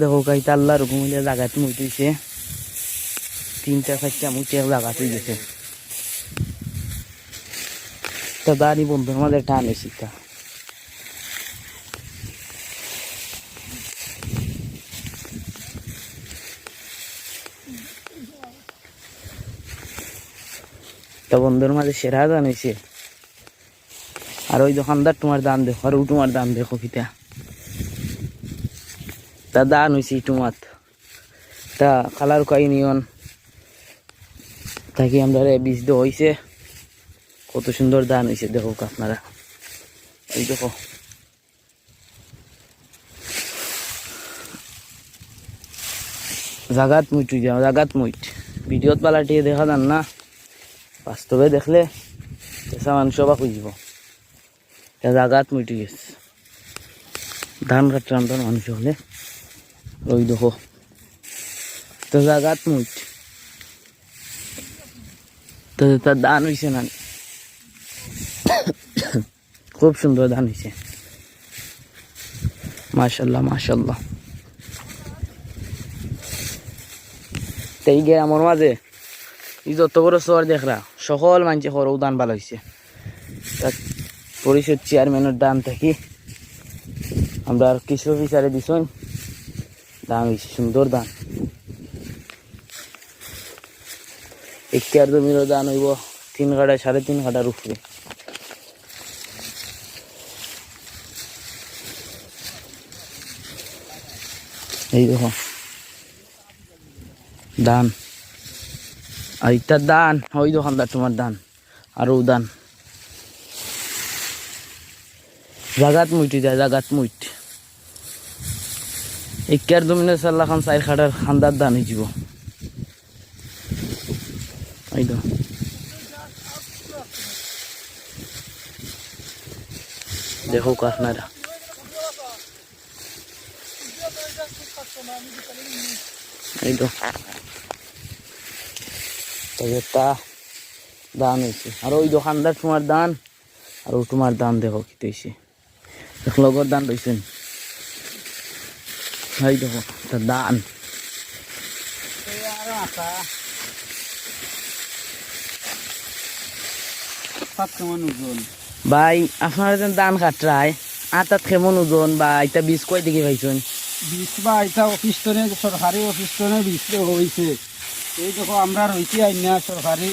দেখো কাইতা আল্লাহর হুকুম হইলে জায়গাতে মুইতেছে 3-4টা মুইতে এক জায়গাতে গেছে তা দাঁড়ি বন্ধুর মাঝে টান এসি তা বন্ধুর মাঝে সেরা দান হয়েছে আর ওই দোকানদার তোমার দাম দেখো আর ও তোমার দাম দেখো কিতা তা দান হয়েছে তোমার তা কালার কাই নিয়ন তাকে আমরা বীজ দেওয়া হয়েছে কত সুন্দর দান হয়েছে দেখো আপনারা এই দেখো জাগাত মুইট জাগাত মুইট ভিডিওত পালাটিয়ে দেখা যান না বাস্তবে দেখলে পেশা মানুষ বা খুঁজব জাগাত মুইট গেছে ধান কাটলাম তো মানুষ হলে ওই দেখো তো জাগাত মুইট তো তার দান হয়েছে না খুব সুন্দর দান হয়েছে মাশাল্লাহ মাশাল্লাহ তাই গে আমার মাঝে এই যত বড় শহর দেখরা সকল মানুষে হরও দান ভালো হয়েছে পরিষদ চেয়ারম্যানের দান থাকি আমরা আর কৃষি অফিসারে দিছন দান হয়েছে সুন্দর দান একটিয়ার জমিরও দান হইব 3 কাঠা 3.5 কাঠার উপরে এই দেখো দান আর এটা দান ওই দোকানদার তোমার দান আরও দান জাগাত মুইটি যায় জাগাত মুইট একটিয়ার জমিনে 4 লাখ 4 কাঠার খান্দার দান হয়ে যাব এই তো দেখো আপনারা এই তো তা দান হয়েছে আর ওই দোকানদার তোমার দান আর ও তোমার দান দেখো কি হয়েছে লগর দান রয়েছেন এই দেখো তার দান ভাই আপনার দান কাটরায় আটাত কেমন ওজন বা এটা বীজ কয় দিকে পাইছেন বীজ বা এটা অফিস টনে সরকারি অফিস টনে বীজ হয়েছে এই দেখো আমরা রয়েছি আইনা সরকারি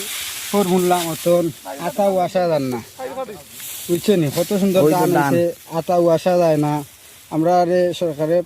ফর্মুলা মতন আটাও আসা যান না বুঝছেন কত সুন্দর দান হয়েছে আটাও আসা যায় না আমরা সরকারের